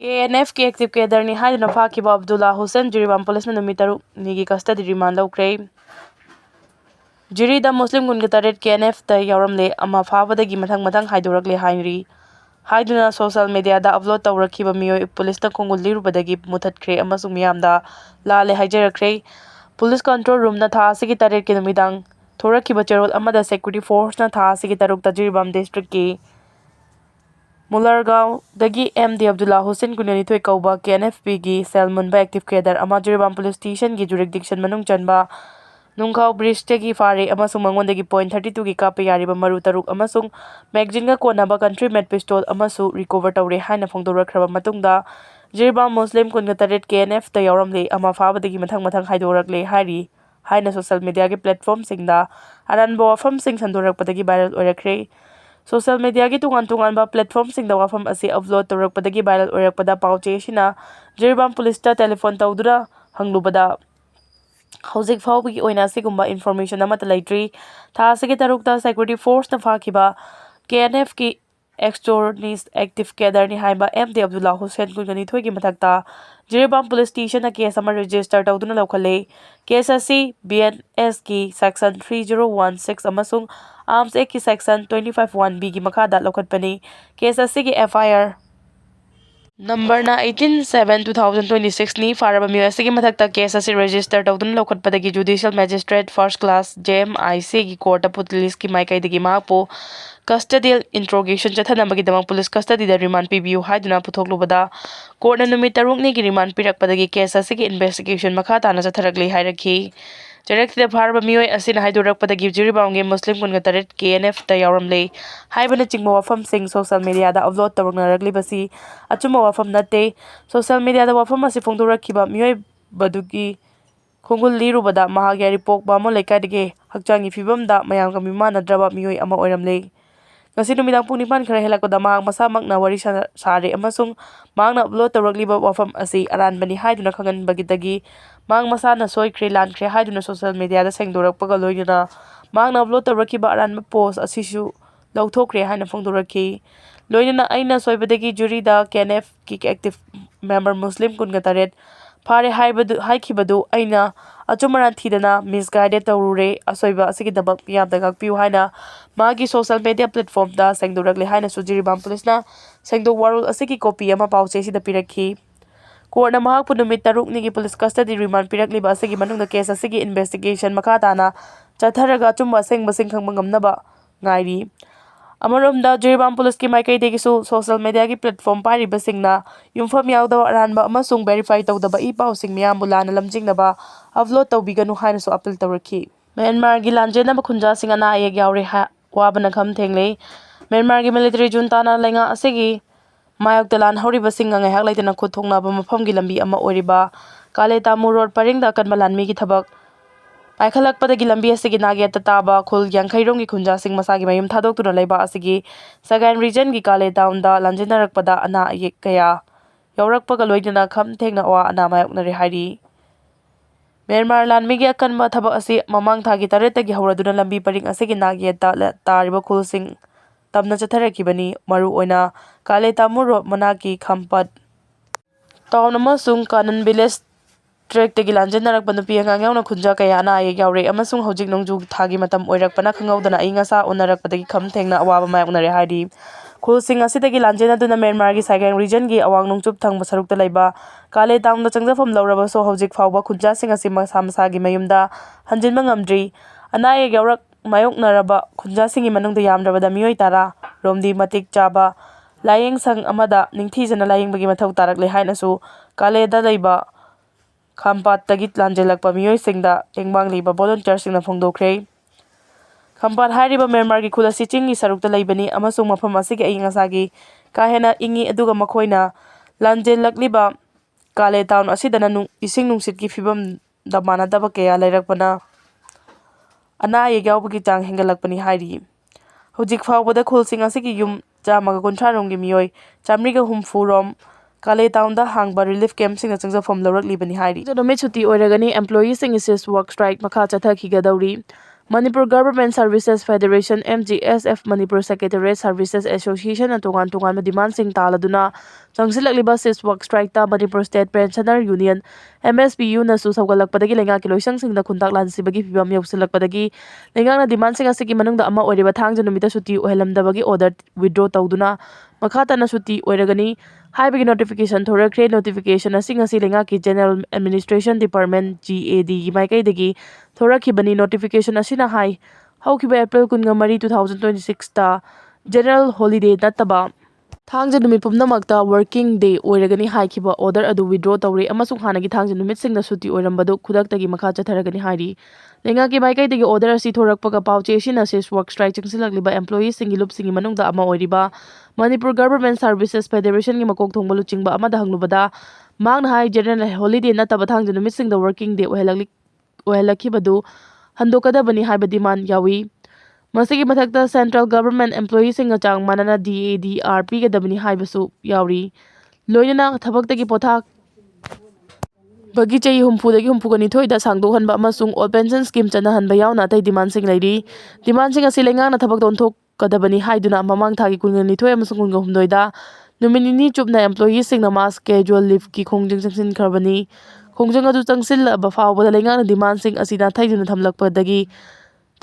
KNF की active केडरनी हाइदुना फाखिबा अब्दुल्ला हुसैन जिरीबाम पुलिस नुमित 6 नीगी कस्टडी रिमांड लौख्रे जिरीदा मुस्लिम कुनगा 8 KNF ता यावरमले अमा फाबदगी मथंग हाइदोरकले हाइरी हाइदुना सोशल मीडिया दा अपलोड तौरखिबा मियोय पुलिस ता खोंगुल लिरुबदगी मुथतख्रे अमसुंग मियामदा लाले हाइजरख्रे पुलिस कंट्रोल रूम ना था सिगी 8 के नुमिदांग थोरखिबा चेरोल अमदा सिक्योरिटी फोर्स ना था सिगी 3 ता जिरीबाम डिस्ट्रिक्ट की मुलरगांव दगी MD अब्दुल्ला हुसैन कुननिथोय कौबा KNFP की सेल मुनबा एक्टिव केडर अमा जिरीबाम पुलिस स्टेशन की जुरिडिक्शन मनुंग चनबा नुंखाव ब्रिज तेगी फारे अमसुंग मंगोंदगी .32 की कापे यारिबा मरु तरुक अमसुंग मैगजीन का कोनाबा कंट्री मेड पिस्टल अमसु रिकवर तौरे हाइना फोंदोरखरबा मतुंगदा जिरीबाम मुस्लिम कुनगा 8 KNF ता यावरमले अमा फाबदगी मथंग हाइदोरकले हाइरी हाइना सोशल मीडिया के प्लेटफॉर्म सिंगदा अरानबा वाफम सिंग संदोरकपदगी वायरल ओइरखरे सोशल मीडिया की तुंगान प्लेटफॉर्म सिंगदा वाफम असी अपलोड तौरकपदगी वायरल ओइरकपदा पाउचे सिना जिरीबाम पुलिस ता टेलीफोन तौदुना हंगलुबदा हौजिक फाउबगी ओइना सिगुम्बा इन्फॉर्मेशन अमत लैट्री था सिगी 3 ता सिक्योरिटी फोर्स ना फाखिबा KNF की एक्सटोर्निस्ट एक्टिव केडरनी हाइबा MD अब्दुल्ला हुसैन कुननिथोय की मथक्ता जिरीबाम पुलिस स्टेशन ना केस अमा रजिस्टर तौदुना लौखले केस असी BNS की सेक्शन 3016 अमसुंग आर्म्स एक्ट की सेक्शन 25(1)B की मखादा लौखटपनी केस असी की FIR नंबर ना 18/7/2026 नी फारबा मियोय असिगी मथक्ता केस असी रजिस्टर तौदुना लौखटपदगी judicial magistrate first class JMIC की कोर्ट पुलिस की माइकैदगी मापो कस्टडियल इंट्रोगेशन चथनबगीदमक पुलिस कस्टडीदा रिमांड पीबियु हाइदुना पुथोकलुबदा कोर्टना नुमित 6 नीगी रिमांड पिरकपदगी केस असिगी इन्वेस्टिगेशन मखा ताना चथरकले हाइरखी जरक्तिदा फारबा मियोय असिना हाइदोरकपदगी जिरीबामगे मुस्लिम कुनगा 8 KNF ता यावरमले हाइबना चिंगबा वाफम सिंग सोशल मीडिया दा अपलोड तौरकनरकलिबसी अचुम्बा वाफम नते सोशल मीडिया दा वाफम असी फोंदोरखिबा मियोय बदुगी खोंगुल लिरुबदा महाग यारिपोक बामो लेकादगे हक्चांगी फिबमदा मयामगा मिमानद्रबा मियोय अमा ओइरमले ngasi numitang pung 9 khara helakpada mahang masamakna wari sare amasung mahangna upload tawrakliba wafam asi aranbani haiduna khanganbagidagi mahang masana soikhre lankhre haiduna social media da sengdorakpaga loinana mahangna upload tawrakiba aranba post asisu lauthokre haina phongdorakhi loinana aina soibadagi jury da KNF ki active member muslim kunga 8 फारे हाइखिबदु अइना अचुमरान थीदना misguided तौरुरे असोइबा असिगिदमक मियामदा गाकपिउ हाइना मागी social media platform दा सेंगदोरकले हाइना Jiribam पुलिसना सेंगदोक वारुल असिगी copy अमा पाउचे सिदा पिरखी कोर्टना महाकपु नुमित 6 नीगी पुलिस कस्टडी रिमांड पिरकलिबा असिगी मनुंगदा केस असिगी इन्वेस्टिगेशन मखा ताना चथरगा अचुम्बा सेंगबसिंग खंगबा ngamnaba ngairi अमरोमदा जिरीबाम पुलिस की माइकैदेगिसु सोशल मीडिया की प्लेटफॉर्म पारिबसिंगना युमफम यावदबा अरानबा अमसुंग वेरीफाई तौदबा ई पाउसिंग मियामबु लाना लमजिंगनबा अपलोड तौबिगनु हाइनसु अपील तौरखी म्यांमार की लांजेनबा खुंजासिंग अना आयेक यावरे वाबना खम थेंगले म्यांमार की मिलिटरी जुंताना लेंगा असिगी मायोक्ता लान हौरिबसिंग ngaiak laitana खुथोंगनाबा मफम की लंबी अमा ओरिबा काले तामु रोड परिंगदा कनबा लानमी की थबक पाइखलकपदगी लंबी असिगी नागेता ताबा खुल यांखैरोंगी खुंजासिंग मसागी मयुम थादोक्तुना लैबा असिगी सगाइन रीजन की काले टाउनदा लांजिनरकपदा अना अयेक कया यौरकपगा लोइदना खम थेंगना वा अना मायोक्नरे हाइरी म्यांमार लानमीगी अकनबा थबक असि ममांग थागी 8 तगी हौरदुना लंबी परिंग असिगी नागेता तारिबा खुलसिंग तमना चथरखिबनी मरु ओइना काले तामु रोड मनाकी खमपत टाउन अमसुंग कानन विलेज ट्रैक तगी लांजिनरकपा नुपी अंगांग यावना खुंजा कया अना अयेक यावरे अमसुंग हौजिक नोंजु थागी मतम ओइरकपना खंगौदना अइंगसा ओनरकपदगी खम थेंगना अवाबा मायोक्नरे हाइरी खुलसिंग असिदगी लांजिनदुना म्यांमार की सगाइन रीजन की अवांग नोंचुप थंगबा सरुकता लैबा काले टाउनदा चंगजफम लौरबसो हौजिक फावबा खुंजासिंग असि मसा मसागी मयुमदा हंजिनबा ngamdri अना अयेक यावरक मायोक्नरबा खुंजासिंगी मनुंगदा यामद्रबदा मियोय तारा रोमदी मतिक चाबा लायेंग संग अमदा निंगथीजना लायेंगबगी मथौ तारकले हाइनसु कालेदा लैबा खमपात तगी लांजिलकपा मियोय सिंगदा टेंगबांग लीबा वॉलंटियर सिंगना फोंदोखरे खमपात हाइरिबा म्यांमार की खुलसी चिंगी सरुकता लैबनी अमसुंग मफम असिगी अइंगसागी काहेना इंगी अदुगा मखोइना लांजिलकलिबा काले टाउन असिदना इसिंग नुंसित की फिबम दा मानदबा कया लैरकपना अना अयेक यावबगी चांग हेंगलकपनी हाइरी हौजिक फावबदा खुलसिंग असिगी युम 150 रोंगी मियोय 150 रोम काले टाउनदा हांगबा रिलीफ कैंपसिंग चंगजफम लौरकलिबनी हाइरी नुमित छुट्टी ओइरगनी एम्प्लॉयी सिंग इसिस वर्क स्ट्राइक मखा चथखिगदौरी Manipur Government Services Federation MGSF Manipur Secretariat Services Association na tungan-tungan demand-sing taladuna changsilagliba sis work strike ta Manipur State Pensioner Union MSPU na susawgalakpadagi lenga kiloisang-sing na kuntak lansibagi fibam yausilakpadagi lenga na demand-sing asigi manungda ama oiriba thangja numita suti ohelamdabagi order withdraw tawduna makata na suti oiragani haibagi notification thorakre notification asing asi lenga ki General Administration Department GAD gi maikaidagi thorakibani notification asina hai haukiba April 13 2026 ta General Holiday nataba thangja numit pumnamakta working day oiragani haikiba order adu withdraw tawre amasung hanagi thangja numit singna suti oirambadu khudaktagi makha chatharagani hairi lenga ki maikaidagi order asi thorakpaga pauche sina sis work strike chingsilagliba employees singi lup singi manungda ama oiriba Manipur Government Services Federation gi makok thongbalu chingba amada hanglubada mangna hai General Holiday nataba thangja numit singda working day ohelakibadu handokadabani haiba demand yawi masigi mathakta Central Government Employees singa chang manana DADR pigadabani haibasu yauri loinana thabaktagi pothak bagi chai humphudagi humphugani thoida sangdohanba amasung all pension scheme chanahanba yauna tai demand sing leiri demand sing asi lenga na thabak donthok kadabani haiduna mamang thagi kunngani thoi amasung kunga humdoida numinini chupna employees singna mass casual leave ki khongjing changsin kharbani khongjang adu changsil ba fawbada lenga na demand sing asina thaiduna thamlakpadagi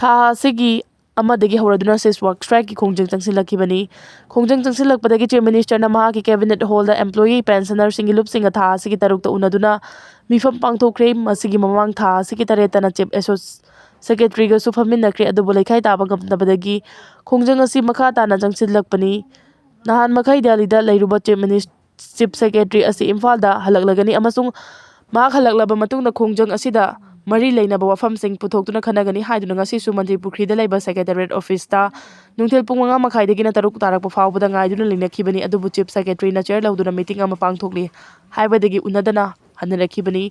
tha sigi amadagi hauraduna sis work strike ki khongjang changsilakibani khongjang changsilakpadagi chief minister na maha ki cabinet holder employee pensioner singi lup singa tha sigi tarukta unaduna mifam pangthokre masigi mamang tha sigi taretana chief secretary ga sufamin nakre adubu laikhai taba gamnabadagi khongjang asi makha tana changsilakpani nahan makhai Delhi da leiruba chief secretary asi Imphal da halaklagani amasung mak halaklaba matungda khongjang asida mari leinaba wafamsing puthokduna khanagani haiduna ngasi su Mantri Pukri da leiba secretariat office ta nungthel pung 5 makhaidagi na taruk tarakpa fawbada ngaiduna leinakhibani adubu chief secretary na chair lauduna meeting ama pangthokli haibadagi unadana hanarakhibani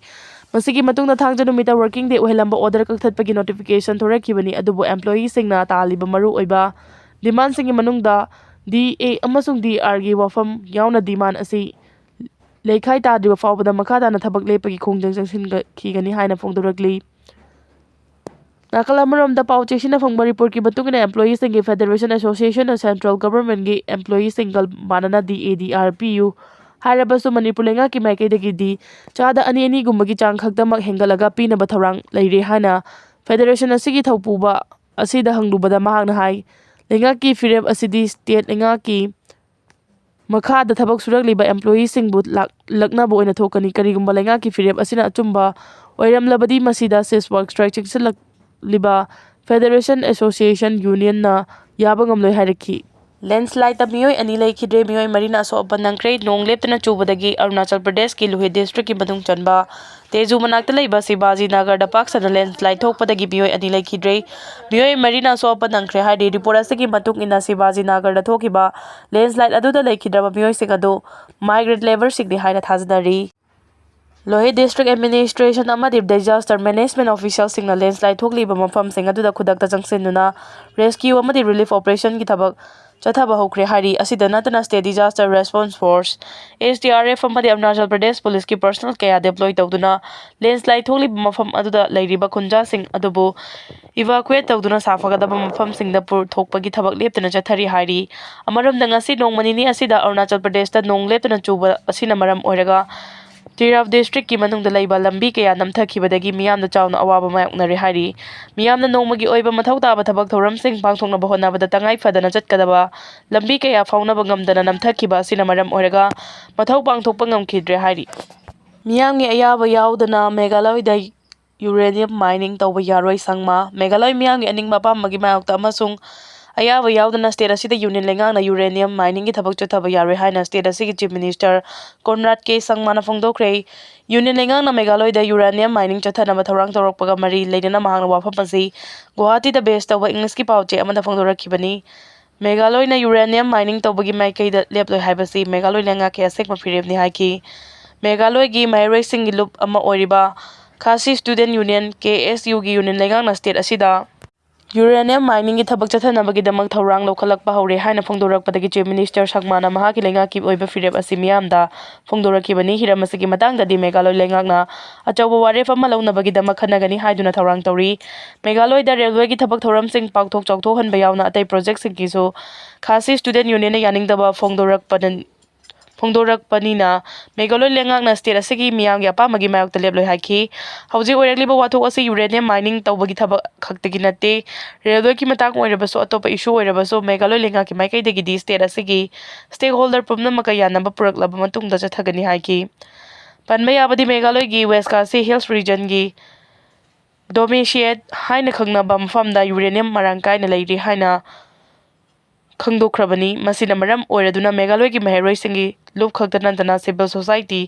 masigi matungda thangja numita working day ohelamba order kakthatpagi notification thorakibani adubu employee singna taliba maru oiba demand singi manungda DA amasung DR gi wafam yauna demand asi leikhai tadriba fawbada makhatana thabak lepagi khongjang changsin khigani haina phongdorakli Nakalamaromda pauche sina phongba report ki batungina employees singi Federation Association of Central Government gi employees single manana DADRPU hairabasu Manipur lenga ki maikaidagi di chada ani gumbagi chang khakdamak hengalaga pinaba thaurang leire hana Federation asigi thaupuba asida hanglubada mahangna hai lenga ki firem asidi state lenga ki makha da thabak surakliba employees singbu laknaba oina thokani karigumba lenga ki firem asina achumba oiramlabadi masida sis work strike chingsilakliba Federation Association Union na yaba ngamloi hairakhi landslide ta Meeoi ani lekhidre Meeoi marina so opanangkre nong leptana chubadagi Arunachal Pradesh ki Luhe district ki badung chanba Tezu manakta leiba Sibaji Nagar da paksana landslide thokpadagi Meeoi ani lekhidre Meeoi marina so opanangkre haidi report asigi matung ina Sibaji Nagar da thokiba landslide aduda lekhidraba Meeoi sing adu migrant labor sigdi haina thajanari Lohe District Administration amadi Disaster Management Official singna landslide thokliba mafam sing aduda khudakta changsinuna rescue amadi relief operation ki thabak chathaba hokre hari asida natana state disaster response force SDRF amadi Arunachal Pradesh police ki personal kaya deploy tawduna landslide thokliba mafam aduda leiriba khunja sing adubu evacuate tawduna safagadaba mafam singda pur thokpagi thabak leptana chathari hari amaramda ngasi nongmanini asida Arunachal Pradesh ta nong leptana chuba asina maram oiraga Tiraf district ki manungda leiba lambi kaya namthakibadagi miyamna chawna awaba mayoknari hari miyamna nongmagi oiba mathau taba thabak thoramsing pangthoknaba honabada tangai fadana chatkadaba lambi kaya faunaba ngamdana namthakiba asina maram oiraga mathau pangthokpa ngamkhidre hari miyamgi ayaba yaudana Meghalaya uranium mining tawba yaroi sangma Meghalaya miyamgi aningba pamagi mayokta amasung ayaba yaudana state asida union lengangna uranium mining gi thabak chathaba yaroi haina state asigi chief minister Conrad K Sangmana phongdokre union lengangna Meghalaya uranium mining chathanaba thorang torokpaga mari leidana mahangna wafam asi Guwahati da base tawba English ki pauche amada phongdorakhibani Meghalaya na uranium mining tawbagi maikaida leploi haibasi Meghalaya lenga ke asek mafiremni haiki Meghalaya gi mairoi singi lup ama oiriba Khasi Student Union KSU gi union lengangna state asida uranium mining की थबक चथनबगीदमक थौरांग लौखलकपा हौरे हाइना फोंदोरकपदगी chief minister सकमाना महाकी लेंगाकी ओइबा फिरेप असि मियामदा फोंदोरकिबनी Hiram असigi matangdadi Meghalaya लेंगाकना अचौबा वारेफ अमा लौनबगीदमक खनगनी हाइदुना थौरांग तौरी मेघालयदा रेलवेगी थबक थौरमसिंग पाकथोक चौथोहनबा यावना अतै प्रोजेक्टसिंगकीसु Khasi student union यानिंगदबा फोंदोरकपनिना मेघालय लेंगाकना state असigi मियामगी अपामगी मायोक्ता लेपलोय हाइखी हौजिक ओइरक्लिबा वाथोक असि यूरेनियम माइनिंग तौबगी थबक खक्तगी नते रेलवे की मतंग ओइरबसु अतोप इशू ओइरबसु मेघालय लेंगाकी माइकैदगी स्टेट असigi स्टेक होल्डर पुमनमक यानब पुरकलब मतुंगदा चथगनी हाइखी पनबा याबदी मेघालय की वेस्ट कासी हिल्स रीजन की डोमेशिएट हाइना खंगनबा मफमदा यूरेनियम मरांग कायना लैरी हाइना खंगदोख्रबनी मसिना मरम ओइरदुना मेघालय की महरोइसिंगी लुप खक्ता नंतना सिविल सोसाइटी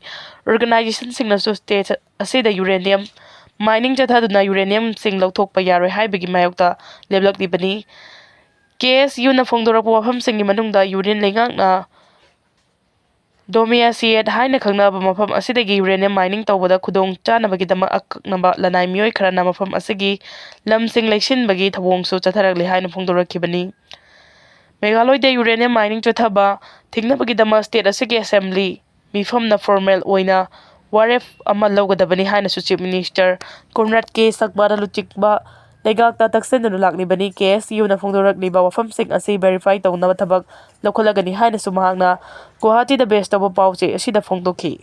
ऑर्गेनाइजेशन सिंगनसु स्टेट असिदा यूरेनियम माइनिंग चथादुना यूरेनियम सिंग लौथोकपा यारोय हाइबगी मायोक्ता लेबलक्लिबनी KSU ना फोंदोरकपा वाफमसिंगी मनुंगदा यूरेनियम लेंगाकना डोमियासिएट हाइना खंगनबा मफम असिदगी यूरेनियम माइनिंग तौबदा खुदोंग चानबगीदमक अकक्नबा लनाई मियोय खरना मफम असिगी लमसिंग लैसिनबगी थवोंगसु चथरगले हाइना फोंदोरकिबनी मेघालयदा यूरेनियम माइनिंग चथबा थिंगनबगीदमक स्टेट असigi असेंबली मिफमना फॉर्मल ओइना वारेफ अमा लौगदबनी हाइनासु chief minister Conrad K सकबाना लुचिकबा लेगाकता तक्सेंदुना लाक्लिबनी KSU ना फोंदोरकलिबा वाफमसिंग असि वेरीफाई तौनबा थबक लौखलगनी हाइनासु महांगना गुवाहाटीदा बेस तौबा पाउचे असिदा फोंदोखी।